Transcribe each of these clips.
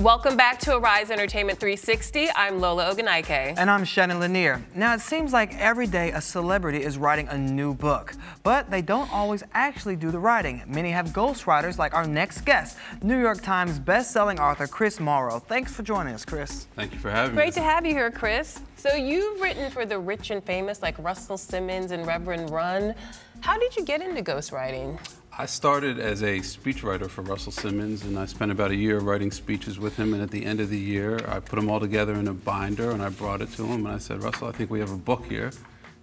Welcome back to Arise Entertainment 360. I'm Lola Ogunike. And I'm Shannon Lanier. Now, it seems like every day a celebrity is writing a new book, but they don't always actually do the writing. Many have ghostwriters like our next guest, New York Times best-selling author Chris Morrow. Thanks for joining us, Chris. Thank you for having me. Great to have you here, Chris. So you've written for the rich and famous like Russell Simmons and Reverend Run. How did you get into ghostwriting? I started as a speechwriter for Russell Simmons, and I spent about a year writing speeches with him, and at the end of the year, I put them all together in a binder, and I brought it to him, and I said, Russell, I think we have a book here.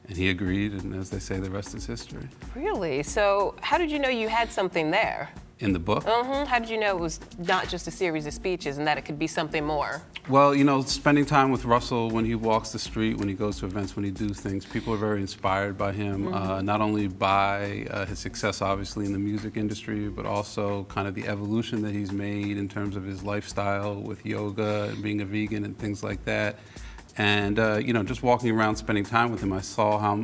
And he agreed, and as they say, the rest is history. Really? So how did you know you had something there? In the book? How did you know it was not just a series of speeches and that it could be something more? Well, you know, spending time with Russell when he walks the street, when he goes to events, when he does things, people are very inspired by him, not only by his success, obviously, in the music industry, but also kind of the evolution that he's made in terms of his lifestyle with yoga and being a vegan and things like that. And, you know, just walking around, spending time with him, I saw how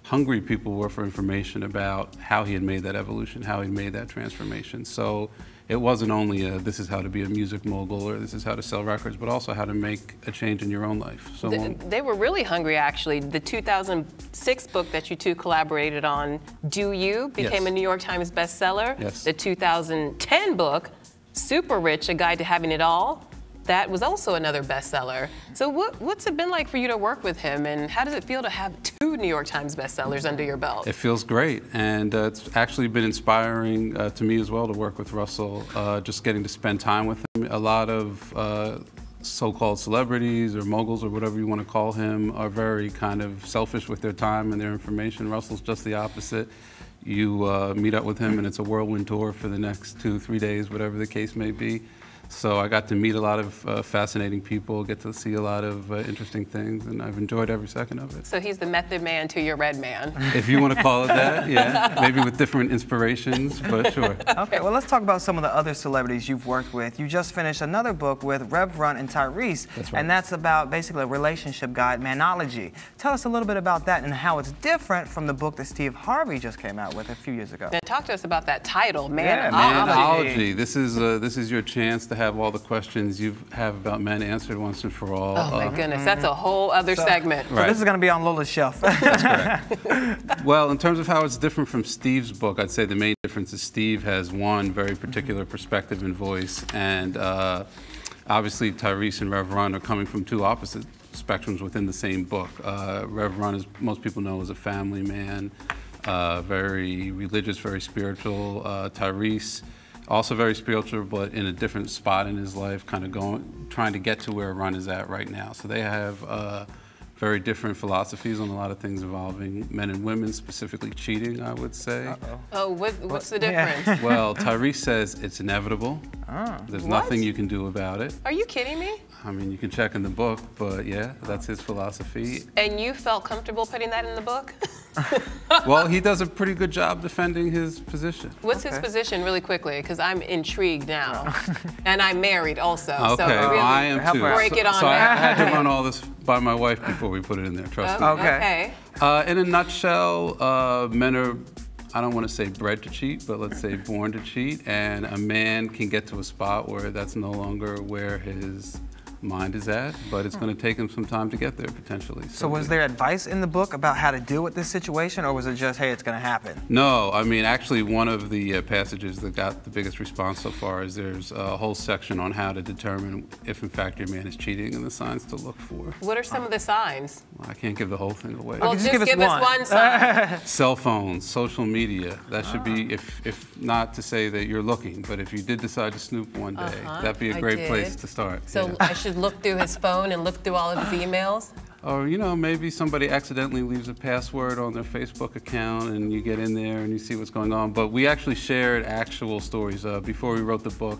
hungry people were for information about how he had made that evolution, how he made that transformation. So it wasn't only this is how to be a music mogul or this is how to sell records, but also how to make a change in your own life. So they were really hungry, actually. The 2006 book that you two collaborated on, Do You, became a New York Times bestseller. Yes. The 2010 book, Super Rich, A Guide to Having It All, that was also another bestseller. So what's it been like for you to work with him, and how does it feel to have two New York Times bestsellers under your belt? It feels great, and it's actually been inspiring to me as well to work with Russell, just getting to spend time with him. A lot of so-called celebrities or moguls or whatever you want to call him are very kind of selfish with their time and their information. Russell's just the opposite. You meet up with him and it's a whirlwind tour for the next 2-3 days, whatever the case may be. So I got to meet a lot of fascinating people, get to see a lot of interesting things, and I've enjoyed every second of it. So he's the method man to your red man. If you want to call it that, yeah. Maybe with different inspirations, but sure. Okay, well, let's talk about some of the other celebrities you've worked with. You just finished another book with Rev Run and Tyrese, That's right. And that's about basically a relationship guide, Godmanology. Tell us a little bit about that and how it's different from the book that Steve Harvey just came out with a few years ago. Now, talk to us about that title, Yeah, Godmanology. This is your chance to have all the questions you have about men answered once and for all. Oh my goodness, that's a whole other segment. So this is going to be on Lola's shelf. That's correct. Well, in terms of how it's different from Steve's book, I'd say the main difference is Steve has one very particular perspective and voice, and obviously Tyrese and Rev Run are coming from two opposite spectrums within the same book. Rev Run, as most people know, is a family man, very religious, very spiritual. Tyrese, also very spiritual, but in a different spot in his life, kind of trying to get to where Run is at right now. So they have very different philosophies on a lot of things involving men and women, specifically cheating, I would say. Oh, what's the difference? Yeah. Well, Tyrese says it's inevitable. There's nothing you can do about it. Are you kidding me? I mean, you can check in the book, but yeah, that's his philosophy. And you felt comfortable putting that in the book? Well, he does a pretty good job defending his position. What's his position, really quickly? Because I'm intrigued now. And I'm married also. Okay, so really, well, I am too. break it on so I down. had to run all this by my wife before we put it in there, trust me. Okay. In a nutshell, men are, I don't want to say bred to cheat, but let's say born to cheat, and a man can get to a spot where that's no longer where his mind is at, but it's going to take him some time to get there, potentially. So was there advice in the book about how to deal with this situation, or was it just, hey, it's going to happen? No, I mean, actually, one of the passages that got the biggest response so far is there's a whole section on how to determine if, in fact, your man is cheating and the signs to look for. What are some of the signs? Well, I can't give the whole thing away. Well, just give us one sign. Cell phones, social media. That should be, if not to say that you're looking, but if you did decide to snoop one day, that'd be a great place to start. So yeah. I should look through his phone and look through all of his emails? Or, you know, maybe somebody accidentally leaves a password on their Facebook account and you get in there and you see what's going on. But we actually shared actual stories. Before we wrote the book,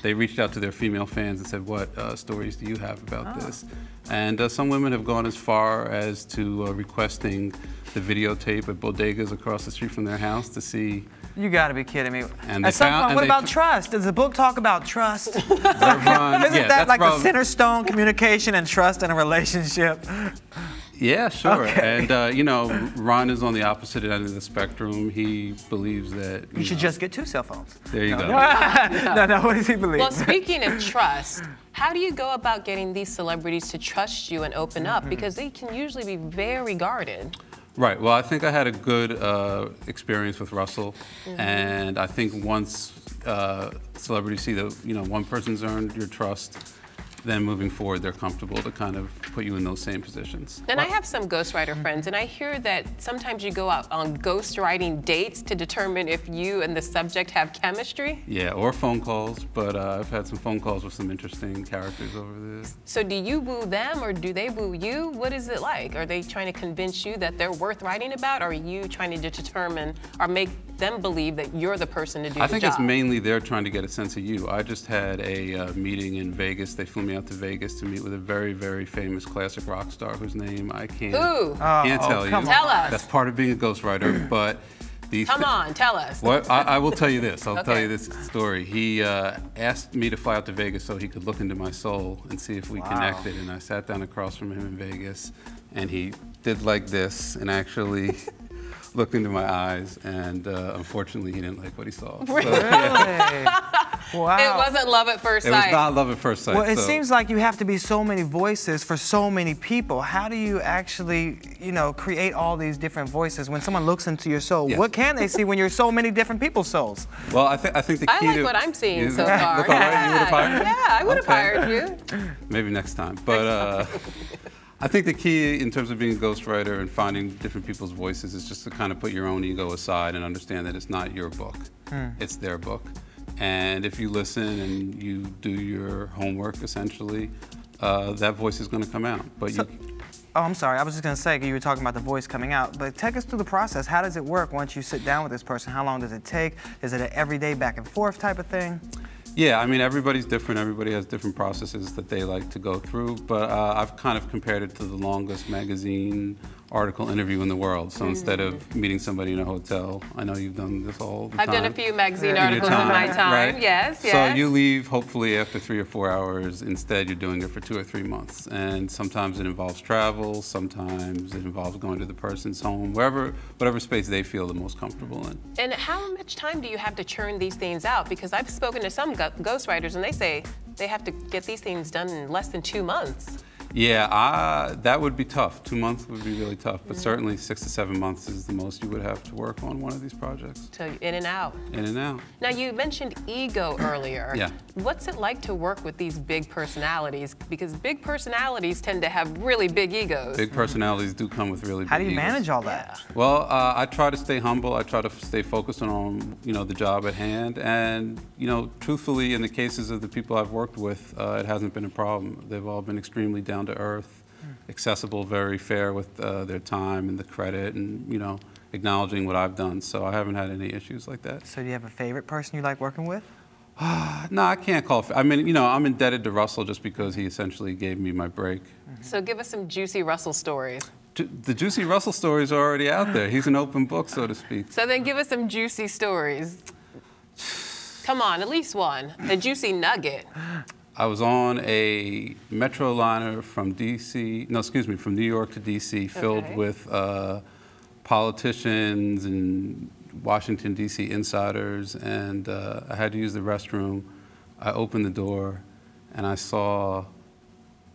they reached out to their female fans and said, what stories do you have about this? And some women have gone as far as to requesting the videotape at bodegas across the street from their house to see. You got to be kidding me. And at some point, what about trust? Does the book talk about trust? Isn't that like the center stone, communication and trust in a relationship? Yeah, sure. Okay. And, you know, Ron is on the opposite end of the spectrum. He believes that... You should just get 2 cell phones. There you go. No, what does he believe? Well, speaking of trust, how do you go about getting these celebrities to trust you and open up? Because they can usually be very guarded. Right. Well, I think I had a good experience with Russell, and I think once celebrities see that, you know, one person's earned your trust, then moving forward, they're comfortable to kind of put you in those same positions. And I have some ghostwriter friends, and I hear that sometimes you go out on ghostwriting dates to determine if you and the subject have chemistry. Yeah, or phone calls, but I've had some phone calls with some interesting characters over there. So do you woo them, or do they woo you? What is it like? Are they trying to convince you that they're worth writing about, or are you trying to determine or make them believe that you're the person to do the job? I think it's mainly they're trying to get a sense of you. I just had a meeting in Vegas. They flew me out to Vegas to meet with a very, very famous classic rock star whose name I can't tell you. Tell us. That's part of being a ghostwriter, but Come on, tell us. Well, I will tell you this. I'll tell you this story. He asked me to fly out to Vegas so he could look into my soul and see if we connected. And I sat down across from him in Vegas, and he did like this and actually looked into my eyes. And unfortunately, he didn't like what he saw. Really? So, yeah. Wow. It wasn't love at first sight. It was not love at first sight. Well, it seems like you have to be so many voices for so many people. How do you actually, you know, create all these different voices when someone looks into your soul? Yes. What can they see when you're so many different people's souls? Well, I think the key I like what I'm seeing so Look far. all right? You would have hired me? Yeah, I would have hired you. Maybe next time. But I think the key in terms of being a ghostwriter and finding different people's voices is just to kind of put your own ego aside and understand that it's not your book. It's their book. And if you listen and you do your homework, essentially, that voice is going to come out. But Oh, I'm sorry. I was just going to say, you were talking about the voice coming out, but take us through the process. How does it work once you sit down with this person? How long does it take? Is it an everyday back and forth type of thing? Yeah, I mean, everybody's different. Everybody has different processes that they like to go through. But I've kind of compared it to the longest magazine article interview in the world. So instead of meeting somebody in a hotel, I know you've done this all the time. I've done a few magazine articles in my time. Right? Yes, yes. So you leave hopefully after 3 or 4 hours. Instead, you're doing it for 2 or 3 months. And sometimes it involves travel. Sometimes it involves going to the person's home, whatever space they feel the most comfortable in. And how much time do you have to churn these things out? Because I've spoken to some ghostwriters, and they say they have to get these things done in less than 2 months. Yeah, that would be tough. 2 months would be really tough, but certainly 6 to 7 months is the most you would have to work on one of these projects. So in and out. In and out. Now, you mentioned ego earlier. Yeah. What's it like to work with these big personalities? Because big personalities tend to have really big egos. Big personalities do come with really big How do you egos. manage all that? Well, I try to stay humble. I try to stay focused on, you know, the job at hand. And, you know, truthfully, in the cases of the people I've worked with, it hasn't been a problem. They've all been extremely down to earth, accessible, very fair with their time and the credit, and, you know, acknowledging what I've done. So I haven't had any issues like that. So do you have a favorite person you like working with? No, I can't call. I mean, you know, I'm indebted to Russell just because he essentially gave me my break. So give us some juicy Russell stories. The juicy Russell stories are already out there. He's an open book, so to speak. So then give us some juicy stories. Come on, at least one. A juicy nugget. I was on a metro liner from from New York to DC, filled with politicians and Washington, D.C. insiders, and I had to use the restroom. I opened the door, and I saw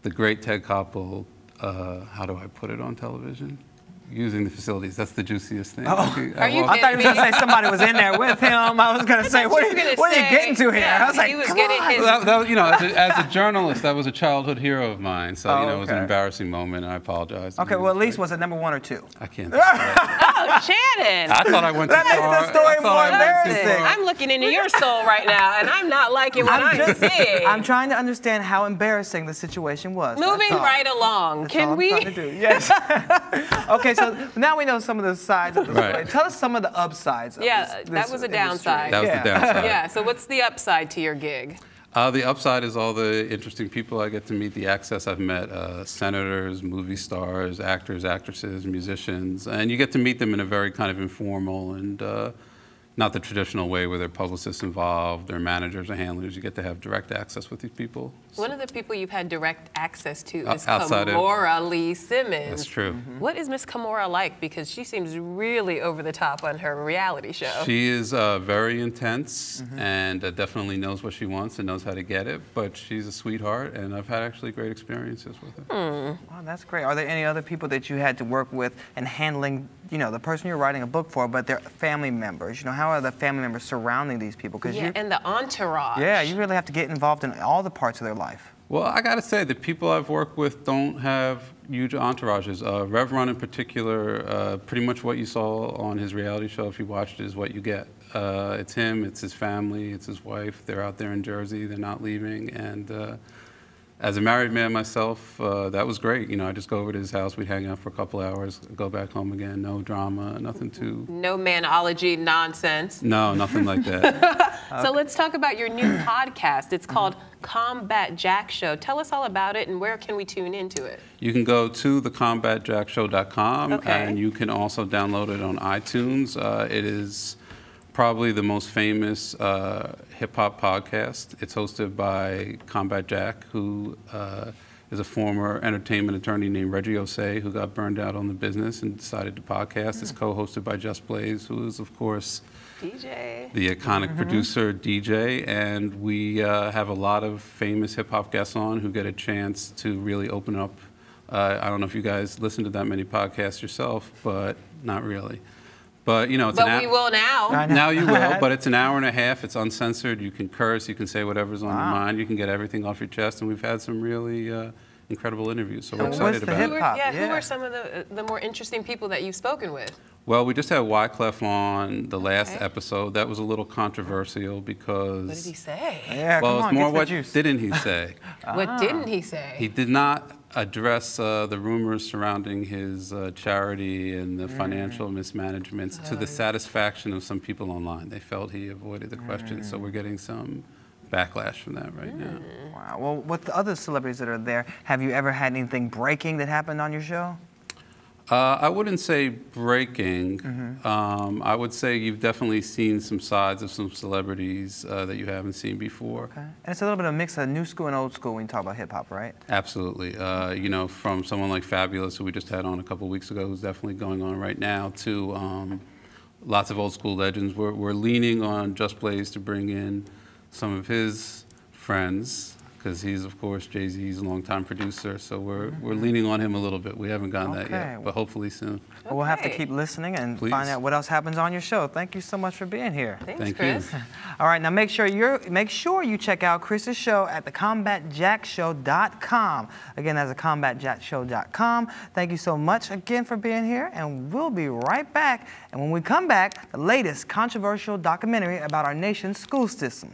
the great Ted Koppel, how do I put it on television? Using the facilities. That's the juiciest thing. Are you I thought you kidding were going to say somebody was in there with him. I was going to say, what are you getting to here? I was like, he was getting his... you know, as a journalist, that was a childhood hero of mine. So, you know, it was an embarrassing moment, and I apologize. Okay, well, at least was it number 1 or 2? I can't say that. Oh, Shannon! I thought I went too far. That makes the story more embarrassing. I'm looking into your soul right now, and I'm not liking what I'm seeing. I'm trying to understand how embarrassing the situation was. Moving right along. That's Can all we? I'm trying to do. Yes. Okay, so now we know some of the sides of the story. Right. Tell us some of the upsides of that was a downside. That was the downside. Yeah, so what's the upside to your gig? The upside is all the interesting people I get to meet, the access I've met, senators, movie stars, actors, actresses, musicians, and you get to meet them in a very kind of informal and not the traditional way where there are publicists involved, there are managers or handlers. You get to have direct access with these people. One of the people you've had direct access to is outside of- Kamora Lee Simmons. That's true. What is Miss Kamora like? Because she seems really over the top on her reality show. She is very intense and definitely knows what she wants and knows how to get it, but she's a sweetheart, and I've had actually great experiences with her. Wow, that's great. Are there any other people that you had to work with in handling, you know, the person you're writing a book for, but they're family members? You know, how are the family members surrounding these people? Yeah, and the entourage. Yeah, you really have to get involved in all the parts of their life. Well, I got to say, the people I've worked with don't have huge entourages. Rev Run in particular, pretty much what you saw on his reality show, if you watched it, is what you get. It's him, it's his family, it's his wife. They're out there in Jersey, they're not leaving. And as a married man myself, that was great. You know, I just go over to his house, we'd hang out for a couple hours, go back home again, no drama, nothing too... No manology nonsense. No, nothing like that. So let's talk about your new podcast. It's called Combat Jack Show. Tell us all about it, and where can we tune into it? You can go to thecombatjackshow.com, Okay. and you can also download it on iTunes. It is probably the most famous hip-hop podcast. It's hosted by Combat Jack, who is a former entertainment attorney named Reggie Osei, who got burned out on the business and decided to podcast. It's co-hosted by Just Blaze, who is, of course, DJ. the iconic producer, DJ, and we have a lot of famous hip-hop guests on who get a chance to really open up. I don't know if you guys listen to that many podcasts yourself, but not really. But, you know, it's But we will now. Now you will, but it's an hour and a half. It's uncensored. You can curse. You can say whatever's on your mind. You can get everything off your chest. And we've had some really incredible interviews, so we're excited about it. Who are some of the more interesting people that you've spoken with? Well, we just had Wyclef on the last episode. That was a little controversial because... What did he say? Yeah, well, come on, it's more get the what juice. didn't he say? What didn't he say? He did not address the rumors surrounding his charity and the financial mismanagements to the satisfaction of some people online. They felt he avoided the question, so we're getting some backlash from that right now. Wow. Well, with the other celebrities that are there, have you ever had anything breaking that happened on your show? I wouldn't say breaking. I would say you've definitely seen some sides of some celebrities that you haven't seen before. Okay. And it's a little bit of a mix of new school and old school when you talk about hip-hop, right? Absolutely. You know, from someone like Fabulous, who we just had on a couple weeks ago, who's definitely going on right now, to lots of old school legends. We're leaning on Just Blaze to bring in some of his friends, because he's, of course, Jay-Z's longtime producer, so we're leaning on him a little bit. We haven't gotten that yet, but hopefully soon. Well, we'll have to keep listening and find out what else happens on your show. Thank you so much for being here. Thanks, Chris. All right, now make sure you check out Chris's show at thecombatjackshow.com. Again, that's thecombatjackshow.com. Thank you so much again for being here, and we'll be right back. And when we come back, the latest controversial documentary about our nation's school system.